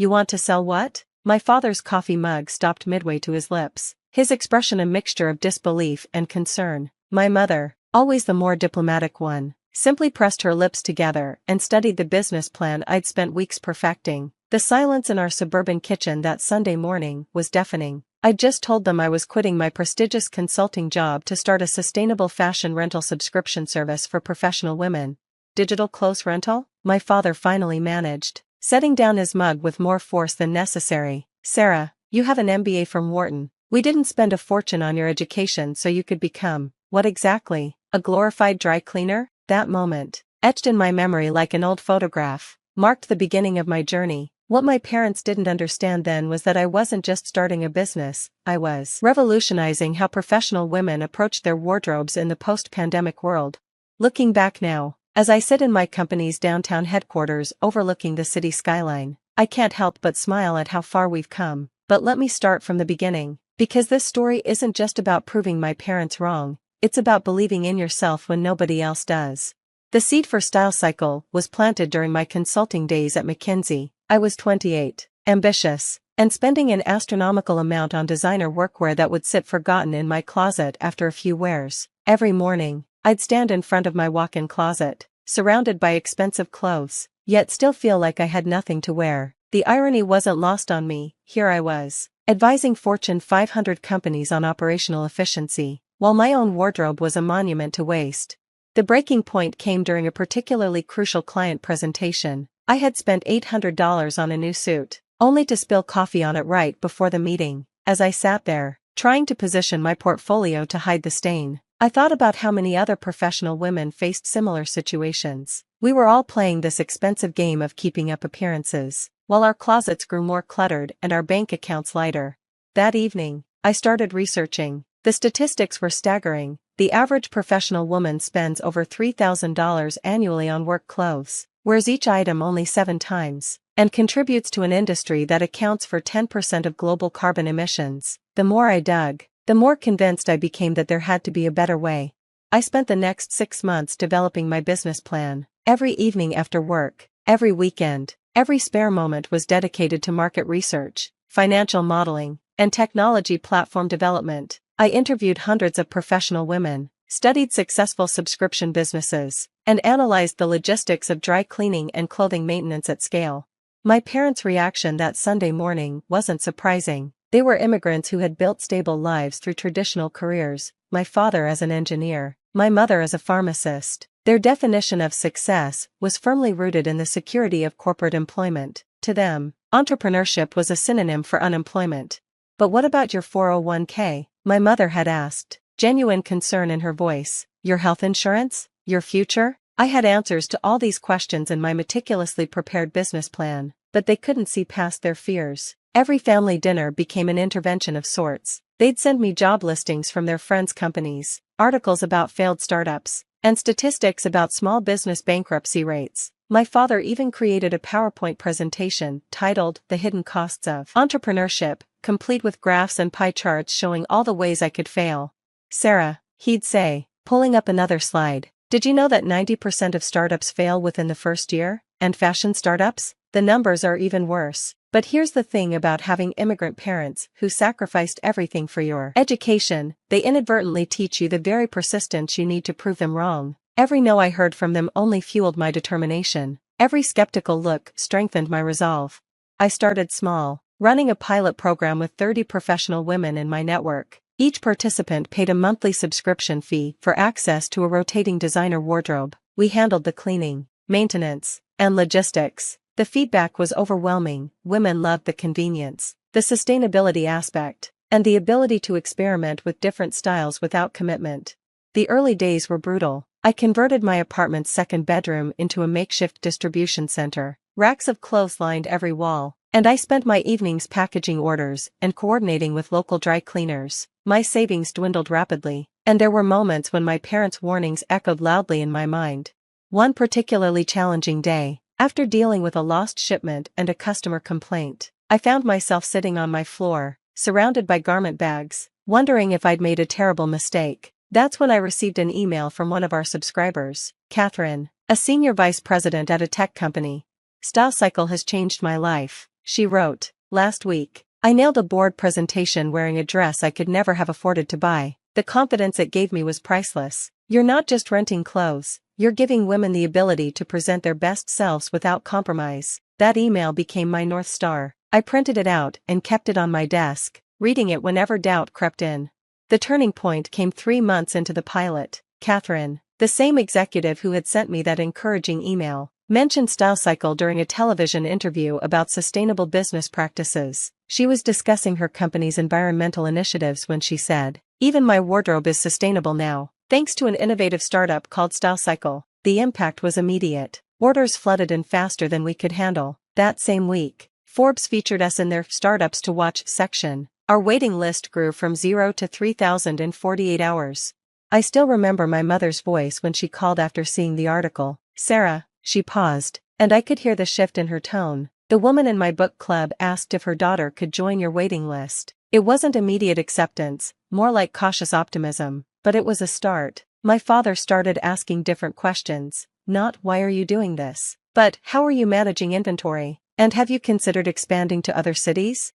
You want to sell what? My father's coffee mug stopped midway to his lips, his expression a mixture of disbelief and concern. My mother, always the more diplomatic one, simply pressed her lips together and studied the business plan I'd spent weeks perfecting. The silence in our suburban kitchen that Sunday morning was deafening. I'd just told them I was quitting my prestigious consulting job to start a sustainable fashion rental subscription service for professional women. Digital clothes rental? My father finally managed, setting down his mug with more force than necessary. Sarah, you have an MBA from Wharton. We didn't spend a fortune on your education so you could become, what exactly, a glorified dry cleaner? That moment, etched in my memory like an old photograph, marked the beginning of my journey. What my parents didn't understand then was that I wasn't just starting a business, I was revolutionizing how professional women approached their wardrobes in the post-pandemic world. Looking back now, as I sit in my company's downtown headquarters overlooking the city skyline, I can't help but smile at how far we've come. But let me start from the beginning, because this story isn't just about proving my parents wrong, it's about believing in yourself when nobody else does. The seed for Style Cycle was planted during my consulting days at McKinsey. I was 28, ambitious, and spending an astronomical amount on designer workwear that would sit forgotten in my closet after a few wears. Every morning, I'd stand in front of my walk-in closet, surrounded by expensive clothes, yet still feel like I had nothing to wear. The irony wasn't lost on me. Here I was, advising Fortune 500 companies on operational efficiency, while my own wardrobe was a monument to waste. The breaking point came during a particularly crucial client presentation. I had spent $800 on a new suit, only to spill coffee on it right before the meeting. As I sat there, trying to position my portfolio to hide the stain, I thought about how many other professional women faced similar situations. We were all playing this expensive game of keeping up appearances, while our closets grew more cluttered and our bank accounts lighter. That evening, I started researching. The statistics were staggering. The average professional woman spends over $3,000 annually on work clothes, wears each item only 7 times, and contributes to an industry that accounts for 10% of global carbon emissions. The more I dug, the more convinced I became that there had to be a better way. I spent the next 6 months developing my business plan. Every evening after work, every weekend, every spare moment was dedicated to market research, financial modeling, and technology platform development. I interviewed hundreds of professional women, studied successful subscription businesses, and analyzed the logistics of dry cleaning and clothing maintenance at scale. My parents' reaction that Sunday morning wasn't surprising. They were immigrants who had built stable lives through traditional careers, my father as an engineer, my mother as a pharmacist. Their definition of success was firmly rooted in the security of corporate employment. To them, entrepreneurship was a synonym for unemployment. But what about your 401k? My mother had asked, genuine concern in her voice. Your health insurance? Your future? I had answers to all these questions in my meticulously prepared business plan, but they couldn't see past their fears. Every family dinner became an intervention of sorts. They'd send me job listings from their friends' companies, articles about failed startups, and statistics about small business bankruptcy rates. My father even created a PowerPoint presentation titled The Hidden Costs of Entrepreneurship, complete with graphs and pie charts showing all the ways I could fail. Sarah, he'd say, pulling up another slide, did you know that 90% of startups fail within the first year? And fashion startups? The numbers are even worse. But here's the thing about having immigrant parents who sacrificed everything for your education, they inadvertently teach you the very persistence you need to prove them wrong. Every no I heard from them only fueled my determination. Every skeptical look strengthened my resolve. I started small, running a pilot program with 30 professional women in my network. Each participant paid a monthly subscription fee for access to a rotating designer wardrobe. We handled the cleaning, maintenance, and logistics. The feedback was overwhelming. Women loved the convenience, the sustainability aspect, and the ability to experiment with different styles without commitment. The early days were brutal. I converted my apartment's second bedroom into a makeshift distribution center. Racks of clothes lined every wall, and I spent my evenings packaging orders and coordinating with local dry cleaners. My savings dwindled rapidly, and there were moments when my parents' warnings echoed loudly in my mind. One particularly challenging day, after dealing with a lost shipment and a customer complaint, I found myself sitting on my floor, surrounded by garment bags, wondering if I'd made a terrible mistake. That's when I received an email from one of our subscribers, Catherine, a senior vice president at a tech company. Style Cycle has changed my life, she wrote. Last week, I nailed a board presentation wearing a dress I could never have afforded to buy. The confidence it gave me was priceless. You're not just renting clothes, you're giving women the ability to present their best selves without compromise. That email became my North Star. I printed it out and kept it on my desk, reading it whenever doubt crept in. The turning point came 3 months into the pilot. Catherine, the same executive who had sent me that encouraging email, mentioned Style Cycle during a television interview about sustainable business practices. She was discussing her company's environmental initiatives when she said, "Even my wardrobe is sustainable now, thanks to an innovative startup called Style Cycle." The impact was immediate. Orders flooded in faster than we could handle. That same week, Forbes featured us in their Startups to Watch section. Our waiting list grew from 0 to 3,000 in 48 hours. I still remember my mother's voice when she called after seeing the article. "Sarah," she paused, and I could hear the shift in her tone. "The woman in my book club asked if her daughter could join your waiting list." It wasn't immediate acceptance, more like cautious optimism, but it was a start. My father started asking different questions, not "Why are you doing this?" but "How are you managing inventory? And have you considered expanding to other cities?"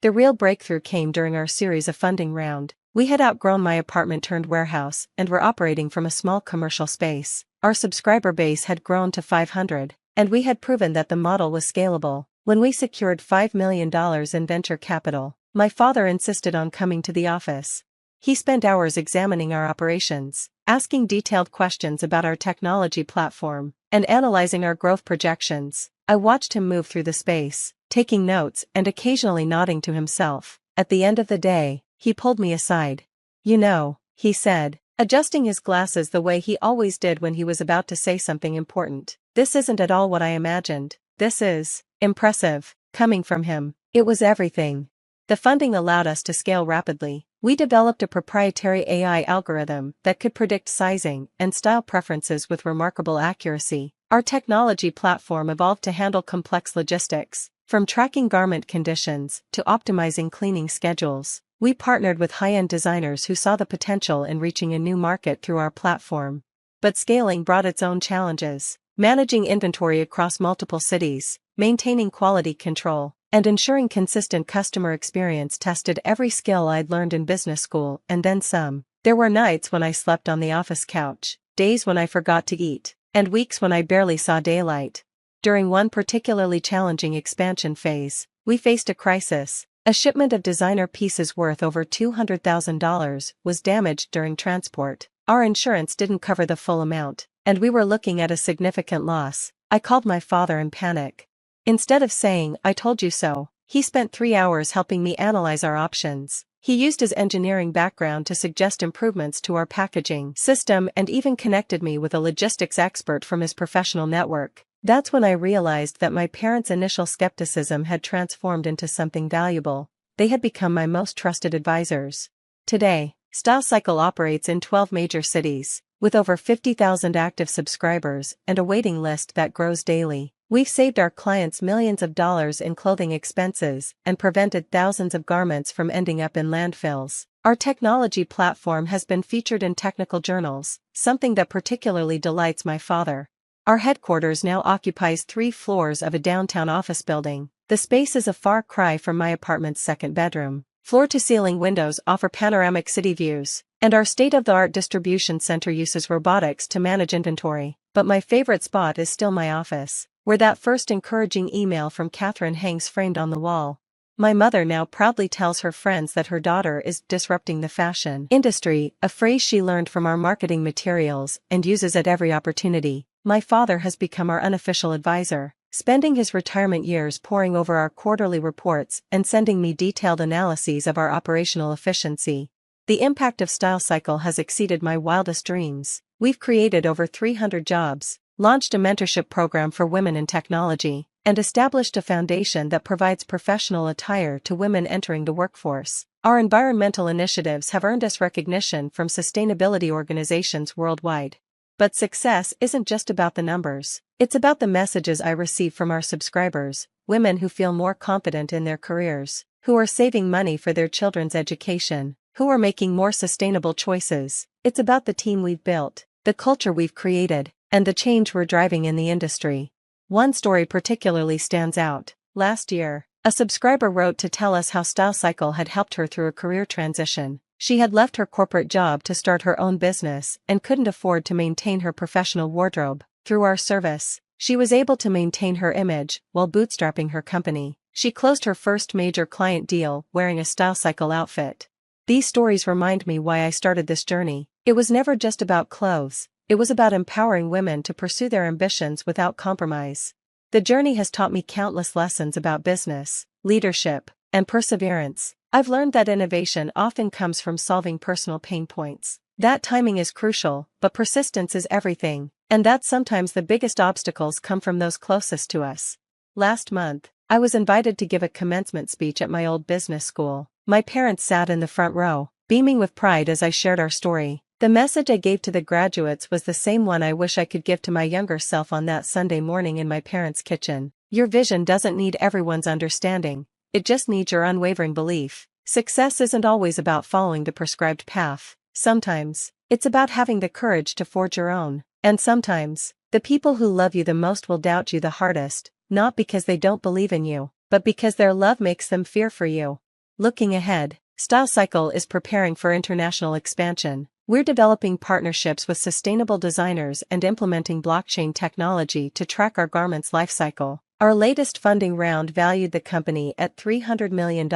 The real breakthrough came during our series of funding round. We had outgrown my apartment-turned-warehouse and were operating from a small commercial space. Our subscriber base had grown to 500, and we had proven that the model was scalable. When we secured $5 million in venture capital, my father insisted on coming to the office. He spent hours examining our operations, asking detailed questions about our technology platform, and analyzing our growth projections. I watched him move through the space, taking notes and occasionally nodding to himself. At the end of the day, he pulled me aside. "You know," he said, adjusting his glasses the way he always did when he was about to say something important, "this isn't at all what I imagined." This is impressive. Coming from him, it was everything. The funding allowed us to scale rapidly. We developed a proprietary AI algorithm that could predict sizing and style preferences with remarkable accuracy. Our technology platform evolved to handle complex logistics, from tracking garment conditions to optimizing cleaning schedules. We partnered with high-end designers who saw the potential in reaching a new market through our platform. But scaling brought its own challenges. Managing inventory across multiple cities, maintaining quality control, and ensuring consistent customer experience tested every skill I'd learned in business school and then some. There were nights when I slept on the office couch, days when I forgot to eat, and weeks when I barely saw daylight. During one particularly challenging expansion phase, we faced a crisis. A shipment of designer pieces worth over $200,000 was damaged during transport. Our insurance didn't cover the full amount, and we were looking at a significant loss. I called my father in panic. Instead of saying, "I told you so," he spent 3 hours helping me analyze our options. He used his engineering background to suggest improvements to our packaging system and even connected me with a logistics expert from his professional network. That's when I realized that my parents' initial skepticism had transformed into something valuable. They had become my most trusted advisors. Today, Style Cycle operates in 12 major cities, with over 50,000 active subscribers and a waiting list that grows daily. We've saved our clients millions of dollars in clothing expenses and prevented thousands of garments from ending up in landfills. Our technology platform has been featured in technical journals, something that particularly delights my father. Our headquarters now occupies 3 floors of a downtown office building. The space is a far cry from my apartment's second bedroom. Floor-to-ceiling windows offer panoramic city views, and our state-of-the-art distribution center uses robotics to manage inventory. But my favorite spot is still my office, where that first encouraging email from Catherine hangs framed on the wall. My mother now proudly tells her friends that her daughter is disrupting the fashion industry, a phrase she learned from our marketing materials and uses at every opportunity. My father has become our unofficial advisor, spending his retirement years poring over our quarterly reports and sending me detailed analyses of our operational efficiency. The impact of Style Cycle has exceeded my wildest dreams. We've created over 300 jobs, launched a mentorship program for women in technology, and established a foundation that provides professional attire to women entering the workforce. Our environmental initiatives have earned us recognition from sustainability organizations worldwide. But success isn't just about the numbers. It's about the messages I receive from our subscribers, women who feel more confident in their careers, who are saving money for their children's education, who are making more sustainable choices. It's about the team we've built, the culture we've created, and the change we're driving in the industry. One story particularly stands out. Last year, A subscriber wrote to tell us how Style Cycle had helped her through a career transition. She had left her corporate job to start her own business and couldn't afford to maintain her professional wardrobe. Through our service, she was able to maintain her image while bootstrapping her company. She closed her first major client deal wearing a Style Cycle outfit. These stories remind me why I started this journey. It was never just about clothes, it was about empowering women to pursue their ambitions without compromise. The journey has taught me countless lessons about business, leadership, and perseverance. I've learned that innovation often comes from solving personal pain points. That timing is crucial, but persistence is everything, and that sometimes the biggest obstacles come from those closest to us. Last month, I was invited to give a commencement speech at my old business school. My parents sat in the front row, beaming with pride as I shared our story. The message I gave to the graduates was the same one I wish I could give to my younger self on that Sunday morning in my parents' kitchen. Your vision doesn't need everyone's understanding, it just needs your unwavering belief. Success isn't always about following the prescribed path. Sometimes, it's about having the courage to forge your own. And sometimes, the people who love you the most will doubt you the hardest, not because they don't believe in you, but because their love makes them fear for you. Looking ahead, Style Cycle is preparing for international expansion. We're developing partnerships with sustainable designers and implementing blockchain technology to track our garments' lifecycle. Our latest funding round valued the company at $300 million,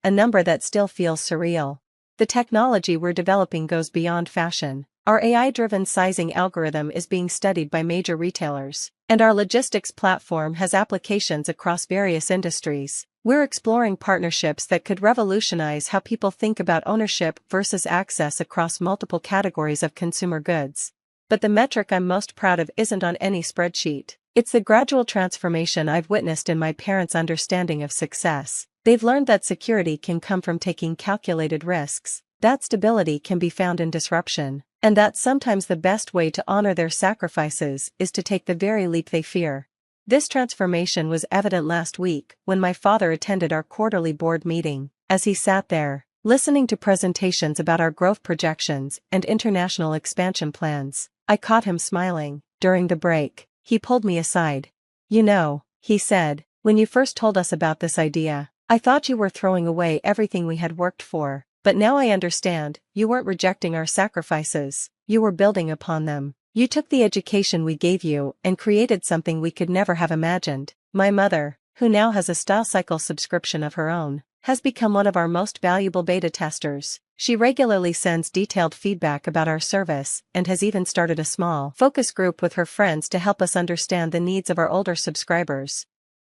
a number that still feels surreal. The technology we're developing goes beyond fashion. Our AI-driven sizing algorithm is being studied by major retailers, and our logistics platform has applications across various industries. We're exploring partnerships that could revolutionize how people think about ownership versus access across multiple categories of consumer goods. But the metric I'm most proud of isn't on any spreadsheet. It's the gradual transformation I've witnessed in my parents' understanding of success. They've learned that security can come from taking calculated risks, that stability can be found in disruption, and that sometimes the best way to honor their sacrifices is to take the very leap they fear. This transformation was evident last week when my father attended our quarterly board meeting. As he sat there, listening to presentations about our growth projections and international expansion plans, I caught him smiling. During the break, he pulled me aside. "You know," he said, "when you first told us about this idea, I thought you were throwing away everything we had worked for, but now I understand, you weren't rejecting our sacrifices, you were building upon them. You took the education we gave you and created something we could never have imagined." My mother, who now has a Style Cycle subscription of her own, has become one of our most valuable beta testers. She regularly sends detailed feedback about our service and has even started a small focus group with her friends to help us understand the needs of our older subscribers.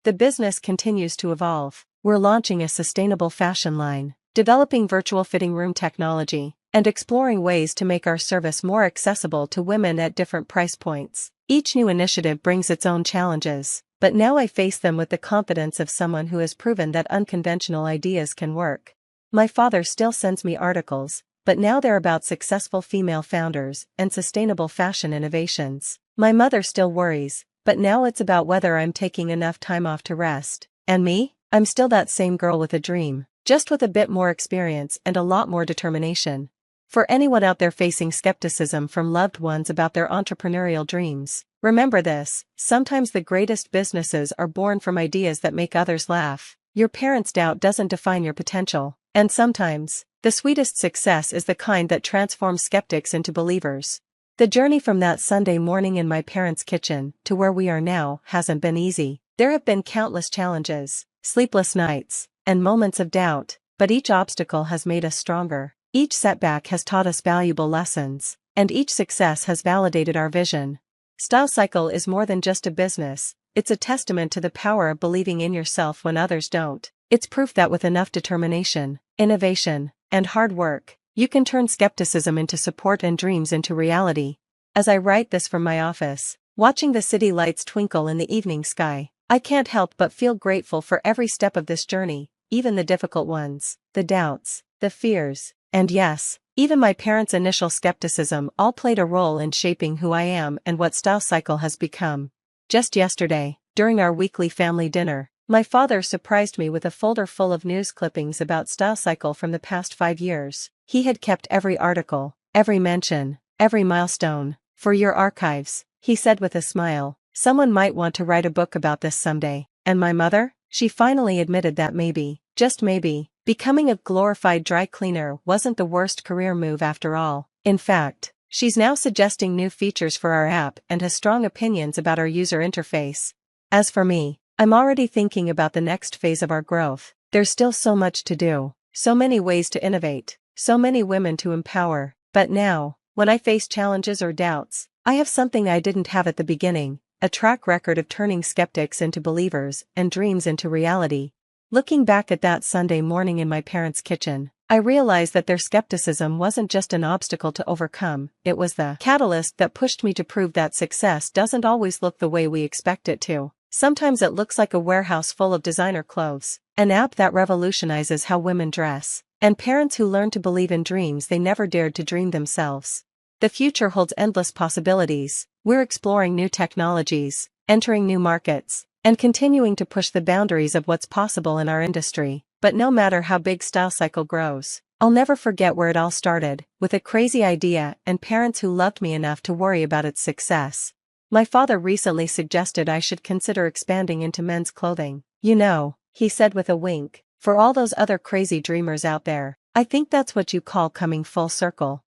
The business continues to evolve. We're launching a sustainable fashion line, developing virtual fitting room technology, and exploring ways to make our service more accessible to women at different price points. Each new initiative brings its own challenges, but now I face them with the confidence of someone who has proven that unconventional ideas can work. My father still sends me articles, but now they're about successful female founders and sustainable fashion innovations. My mother still worries, but now it's about whether I'm taking enough time off to rest. And me? I'm still that same girl with a dream, just with a bit more experience and a lot more determination. For anyone out there facing skepticism from loved ones about their entrepreneurial dreams, remember this: sometimes the greatest businesses are born from ideas that make others laugh. Your parents' doubt doesn't define your potential, and sometimes, the sweetest success is the kind that transforms skeptics into believers. The journey from that Sunday morning in my parents' kitchen to where we are now hasn't been easy. There have been countless challenges, sleepless nights, and moments of doubt, but each obstacle has made us stronger. Each setback has taught us valuable lessons, and each success has validated our vision. Style Cycle is more than just a business, it's a testament to the power of believing in yourself when others don't. It's proof that with enough determination, innovation, and hard work, you can turn skepticism into support and dreams into reality. As I write this from my office, watching the city lights twinkle in the evening sky, I can't help but feel grateful for every step of this journey, even the difficult ones, the doubts, the fears, and yes, even my parents' initial skepticism all played a role in shaping who I am and what Style Cycle has become. Just yesterday, during our weekly family dinner, my father surprised me with a folder full of news clippings about Style Cycle from the past 5 years. He had kept every article, every mention, every milestone, for your archives, he said with a smile. Someone might want to write a book about this someday. And my mother? she finally admitted that maybe, just maybe, becoming a glorified dry cleaner wasn't the worst career move after all. In fact, she's now suggesting new features for our app and has strong opinions about our user interface. As for me, I'm already thinking about the next phase of our growth. There's still so much to do, so many ways to innovate, so many women to empower, but now, when I face challenges or doubts, I have something I didn't have at the beginning, a track record of turning skeptics into believers and dreams into reality. Looking back at that Sunday morning in my parents' kitchen, I realized that their skepticism wasn't just an obstacle to overcome, it was the catalyst that pushed me to prove that success doesn't always look the way we expect it to. Sometimes it looks like a warehouse full of designer clothes, an app that revolutionizes how women dress, and parents who learn to believe in dreams they never dared to dream themselves. The future holds endless possibilities. We're exploring new technologies, entering new markets, and continuing to push the boundaries of what's possible in our industry. But no matter how big Style Cycle grows, I'll never forget where it all started, with a crazy idea and parents who loved me enough to worry about its success. My father recently suggested I should consider expanding into men's clothing. You know, he said with a wink, for all those other crazy dreamers out there, I think that's what you call coming full circle.